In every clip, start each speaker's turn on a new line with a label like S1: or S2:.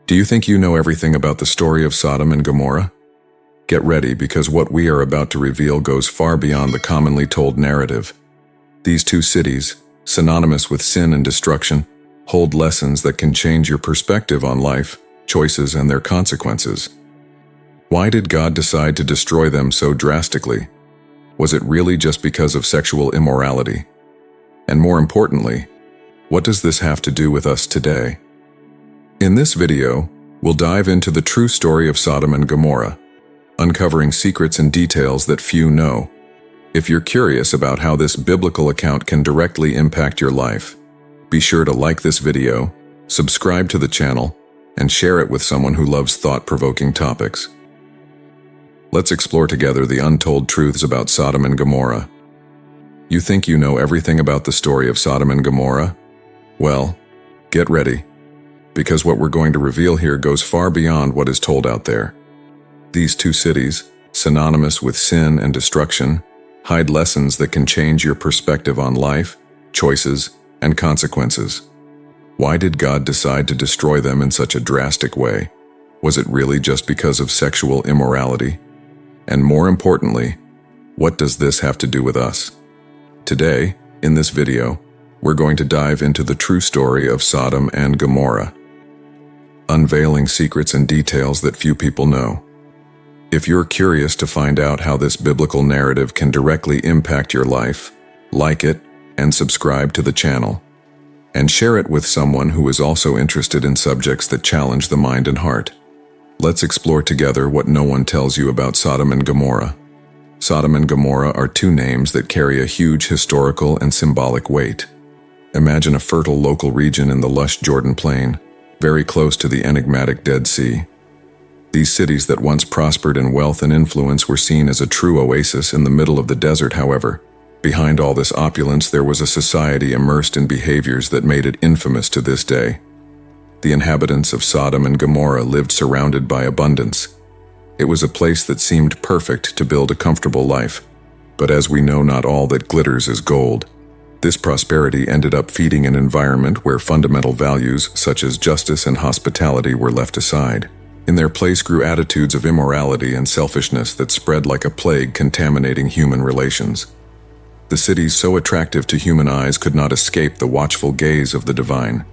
S1: Do you think you know everything about the story of Sodom and Gomorrah? Get ready, because what we are about to reveal goes far beyond the commonly told narrative. These two cities, synonymous with sin and destruction, hold lessons that can change your perspective on life, choices, and their consequences. Why did God decide to destroy them so drastically? Was it really just because of sexual immorality? And more importantly, what does this have to do with us today? In this video, we'll dive into the true story of Sodom and Gomorrah, uncovering secrets and details that few know. If you're curious about how this biblical account can directly impact your life, be sure to like this video, subscribe to the channel, and share it with someone who loves thought-provoking topics. Let's explore together the untold truths about Sodom and Gomorrah. You think you know everything about the story of Sodom and Gomorrah? Well, get ready, because what we're going to reveal here goes far beyond what is told out there. These two cities, synonymous with sin and destruction, hide lessons that can change your perspective on life, choices, and consequences. Why did God decide to destroy them in such a drastic way? Was it really just because of sexual immorality? And more importantly, what does this have to do with us? Today, in this video, we're going to dive into the true story of Sodom and Gomorrah, unveiling secrets and details that few people know. If you're curious to find out how this biblical narrative can directly impact your life, like it and subscribe to the channel, and share it with someone who is also interested in subjects that challenge the mind and heart. Let's explore together what no one tells you about Sodom and Gomorrah. Sodom and Gomorrah are two names that carry a huge historical and symbolic weight. Imagine a fertile local region in the lush Jordan Plain, very close to the enigmatic Dead Sea. These cities that once prospered in wealth and influence were seen as a true oasis in the middle of the desert. However, behind all this opulence there was a society immersed in behaviors that made it infamous to this day. The inhabitants of Sodom and Gomorrah lived surrounded by abundance. It was a place that seemed perfect to build a comfortable life. But as we know, not all that glitters is gold. This prosperity ended up feeding an environment where fundamental values such as justice and hospitality were left aside. In their place grew attitudes of immorality and selfishness that spread like a plague, contaminating human relations. The cities so attractive to human eyes could not escape the watchful gaze of the divine.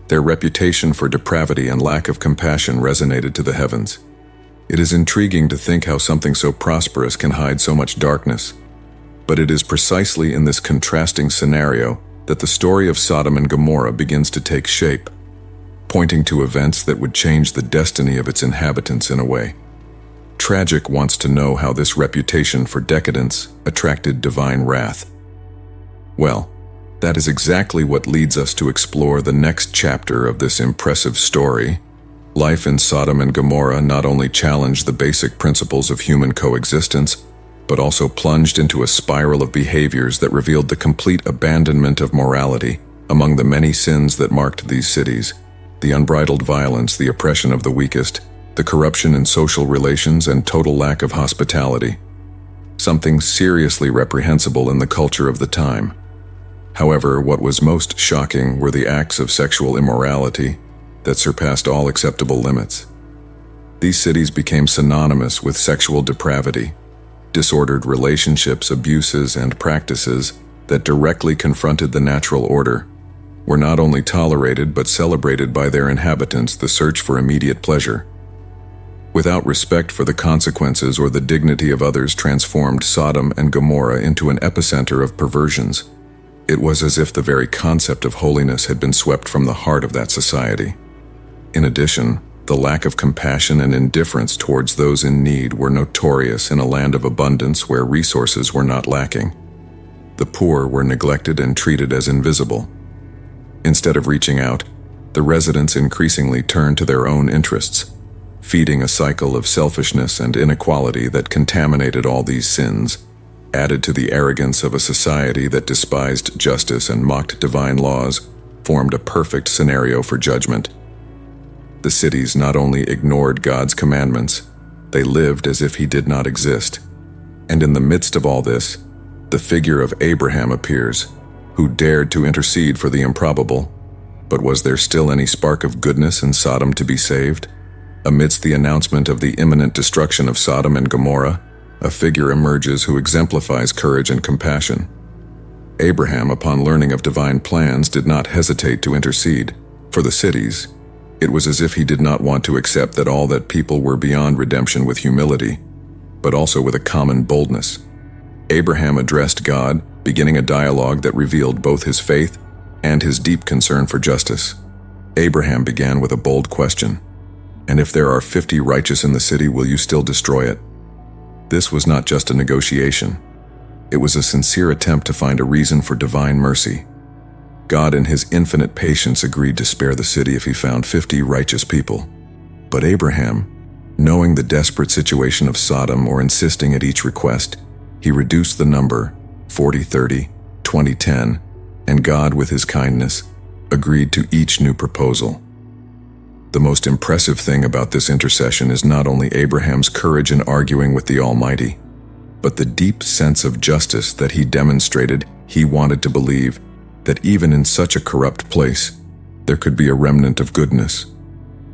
S1: Their reputation for depravity and lack of compassion resonated to the heavens. It is intriguing to think how something so prosperous can hide so much darkness. But it is precisely in this contrasting scenario that the story of Sodom and Gomorrah begins to take shape, pointing to events that would change the destiny of its inhabitants in a way. Tragic wants to know how this reputation for decadence attracted divine wrath. Well, that is exactly what leads us to explore the next chapter of this impressive story. Life in Sodom and Gomorrah not only challenged the basic principles of human coexistence, but also plunged into a spiral of behaviors that revealed the complete abandonment of morality. Among the many sins that marked these cities, the unbridled violence, the oppression of the weakest, the corruption in social relations, and total lack of hospitality. Something seriously reprehensible in the culture of the time. However, what was most shocking were the acts of sexual immorality that surpassed all acceptable limits. These cities became synonymous with sexual depravity, disordered relationships, abuses, and practices that directly confronted the natural order. Were not only tolerated but celebrated by their inhabitants. The search for immediate pleasure, without respect for the consequences or the dignity of others, transformed Sodom and Gomorrah into an epicenter of perversions. It was as if the very concept of holiness had been swept from the heart of that society. In addition, the lack of compassion and indifference towards those in need were notorious in a land of abundance where resources were not lacking. The poor were neglected and treated as invisible. Instead of reaching out, the residents increasingly turned to their own interests, feeding a cycle of selfishness and inequality that contaminated all these sins. Added to the arrogance of a society that despised justice and mocked divine laws, formed a perfect scenario for judgment. The cities not only ignored God's commandments, they lived as if He did not exist. And in the midst of all this, the figure of Abraham appears, who dared to intercede for the improbable. But was there still any spark of goodness in Sodom to be saved? Amidst the announcement of the imminent destruction of Sodom and Gomorrah, a figure emerges who exemplifies courage and compassion. Abraham, upon learning of divine plans, did not hesitate to intercede. For the cities, it was as if he did not want to accept that all that people were beyond redemption with humility, but also with a common boldness. Abraham addressed God, beginning a dialogue that revealed both his faith and his deep concern for justice. Abraham began with a bold question: "And if there are 50 righteous in the city, will you still destroy it?" This was not just a negotiation. It was a sincere attempt to find a reason for divine mercy. God, in his infinite patience, agreed to spare the city if he found 50 righteous people. But Abraham, knowing the desperate situation of Sodom or insisting at each request, he reduced the number 40, 30, 20, 10, and God, with his kindness, agreed to each new proposal. The most impressive thing about this intercession is not only Abraham's courage in arguing with the Almighty, but the deep sense of justice that he demonstrated. He wanted to believe that even in such a corrupt place, there could be a remnant of goodness.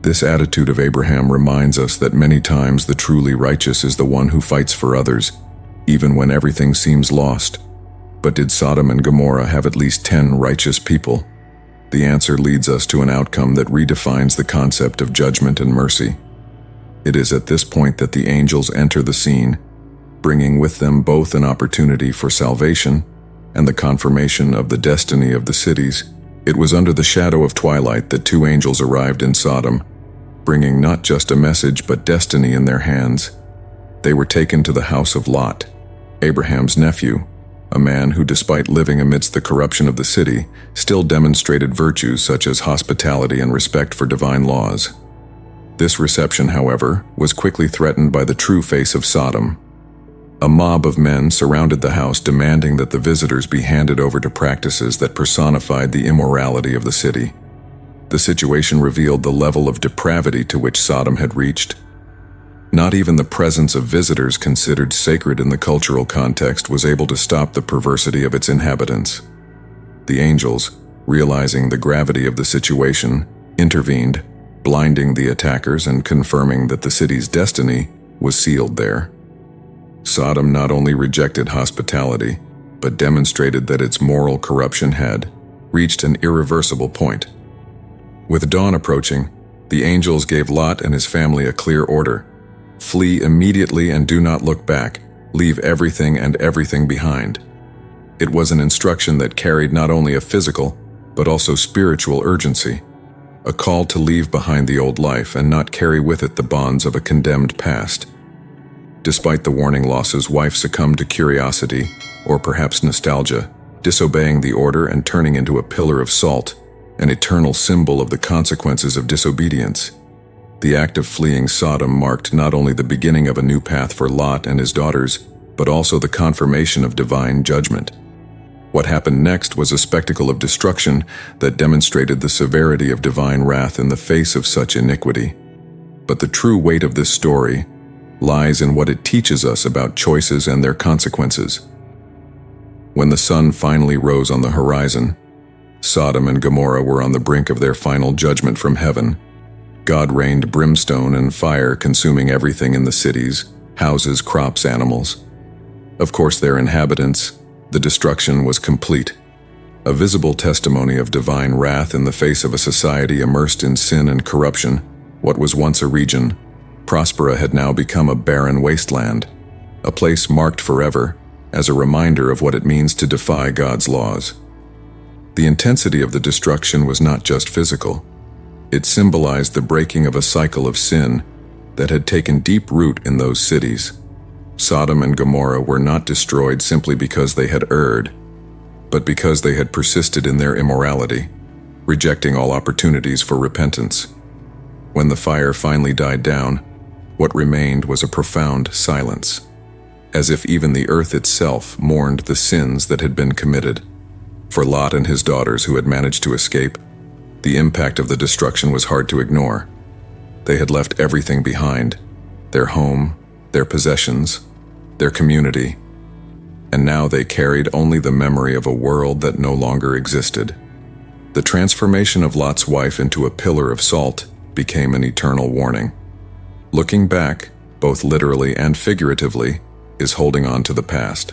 S1: This attitude of Abraham reminds us that many times the truly righteous is the one who fights for others, even when everything seems lost. But did Sodom and Gomorrah have at least 10 righteous people? The answer leads us to an outcome that redefines the concept of judgment and mercy. It is at this point that the angels enter the scene, bringing with them both an opportunity for salvation and the confirmation of the destiny of the cities. It was under the shadow of twilight that 2 angels arrived in Sodom, bringing not just a message but destiny in their hands. They were taken to the house of Lot, Abraham's nephew, a man who, despite living amidst the corruption of the city, still demonstrated virtues such as hospitality and respect for divine laws. This reception, however, was quickly threatened by the true face of Sodom. A mob of men surrounded the house, demanding that the visitors be handed over to practices that personified the immorality of the city. The situation revealed the level of depravity to which Sodom had reached. Not even the presence of visitors considered sacred in the cultural context was able to stop the perversity of its inhabitants. The angels, realizing the gravity of the situation, intervened, blinding the attackers and confirming that the city's destiny was sealed there. Sodom not only rejected hospitality, but demonstrated that its moral corruption had reached an irreversible point. With dawn approaching, the angels gave Lot and his family a clear order: flee immediately and do not look back, leave everything and everything behind. It was an instruction that carried not only a physical, but also spiritual urgency, a call to leave behind the old life and not carry with it the bonds of a condemned past. Despite the warning, Lot's wife succumbed to curiosity, or perhaps nostalgia, disobeying the order and turning into a pillar of salt, an eternal symbol of the consequences of disobedience. The act of fleeing Sodom marked not only the beginning of a new path for Lot and his daughters, but also the confirmation of divine judgment. What happened next was a spectacle of destruction that demonstrated the severity of divine wrath in the face of such iniquity. But the true weight of this story lies in what it teaches us about choices and their consequences. When the sun finally rose on the horizon, Sodom and Gomorrah were on the brink of their final judgment from heaven. God rained brimstone and fire, consuming everything in the cities, houses, crops, animals. Of course, their inhabitants. The destruction was complete, a visible testimony of divine wrath in the face of a society immersed in sin and corruption. What was once a region, Prospera, had now become a barren wasteland, a place marked forever as a reminder of what it means to defy God's laws. The intensity of the destruction was not just physical. It symbolized the breaking of a cycle of sin that had taken deep root in those cities. Sodom and Gomorrah were not destroyed simply because they had erred, but because they had persisted in their immorality, rejecting all opportunities for repentance. When the fire finally died down, what remained was a profound silence, as if even the earth itself mourned the sins that had been committed. For Lot and his daughters, who had managed to escape, the impact of the destruction was hard to ignore. They had left everything behind: their home, their possessions, their community, and now they carried only the memory of a world that no longer existed. The transformation of Lot's wife into a pillar of salt became an eternal warning. Looking back, both literally and figuratively, is holding on to the past.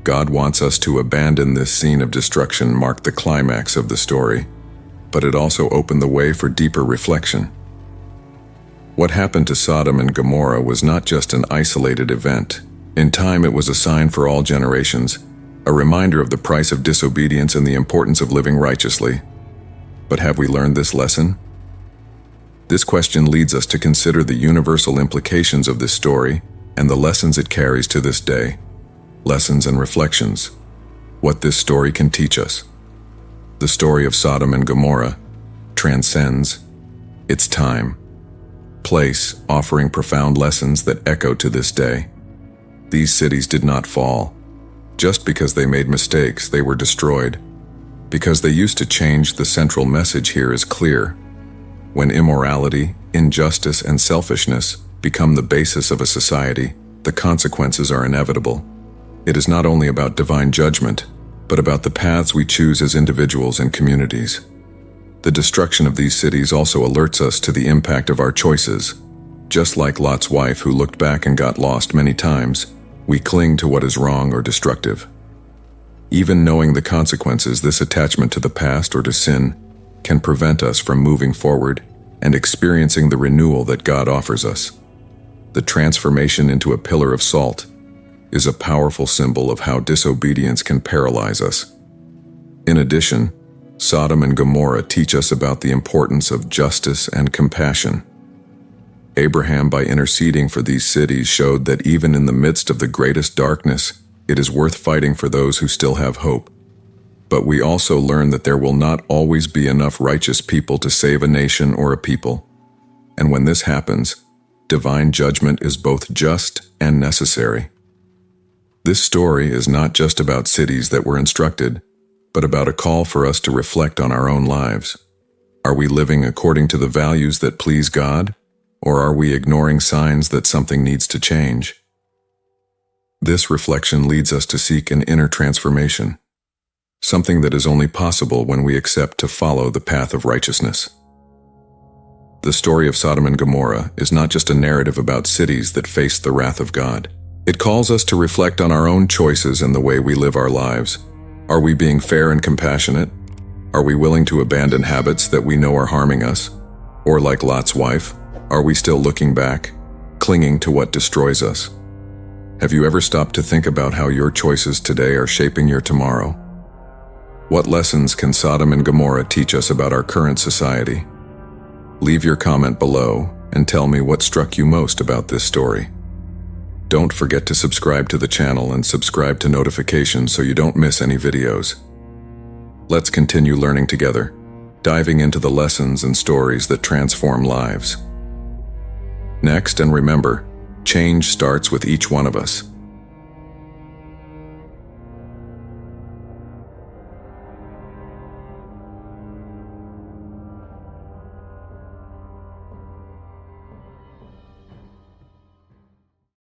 S1: God wants us to abandon this scene of destruction marked the climax of the story, but it also opened the way for deeper reflection. What happened to Sodom and Gomorrah was not just an isolated event. In time, it was a sign for all generations, a reminder of the price of disobedience and the importance of living righteously. But have we learned this lesson? This question leads us to consider the universal implications of this story and the lessons it carries to this day. Lessons and reflections. What this story can teach us. The story of Sodom and Gomorrah transcends its time, place, offering profound lessons that echo to this day. These cities did not fall. Just because they made mistakes, they were destroyed. Because they used to change, the central message here is clear. When immorality, injustice, and selfishness become the basis of a society, the consequences are inevitable. It is not only about divine judgment, but about the paths we choose as individuals and communities. The destruction of these cities also alerts us to the impact of our choices. Just like Lot's wife, who looked back and got lost many times, we cling to what is wrong or destructive. Even knowing the consequences, this attachment to the past or to sin can prevent us from moving forward and experiencing the renewal that God offers us. The transformation into a pillar of salt is a powerful symbol of how disobedience can paralyze us. In addition, Sodom and Gomorrah teach us about the importance of justice and compassion. Abraham, by interceding for these cities, showed that even in the midst of the greatest darkness, it is worth fighting for those who still have hope. But we also learn that there will not always be enough righteous people to save a nation or a people. And when this happens, divine judgment is both just and necessary. This story is not just about cities that were instructed, but about a call for us to reflect on our own lives. Are we living according to the values that please God, or are we ignoring signs that something needs to change? This reflection leads us to seek an inner transformation, something that is only possible when we accept to follow the path of righteousness. The story of Sodom and Gomorrah is not just a narrative about cities that faced the wrath of God. It calls us to reflect on our own choices and the way we live our lives. Are we being fair and compassionate? Are we willing to abandon habits that we know are harming us? Or like Lot's wife, are we still looking back, clinging to what destroys us? Have you ever stopped to think about how your choices today are shaping your tomorrow? What lessons can Sodom and Gomorrah teach us about our current society? Leave your comment below and tell me what struck you most about this story. Don't forget to subscribe to the channel and subscribe to notifications so you don't miss any videos. Let's continue learning together, diving into the lessons and stories that transform lives. Next, and remember, change starts with each one of us.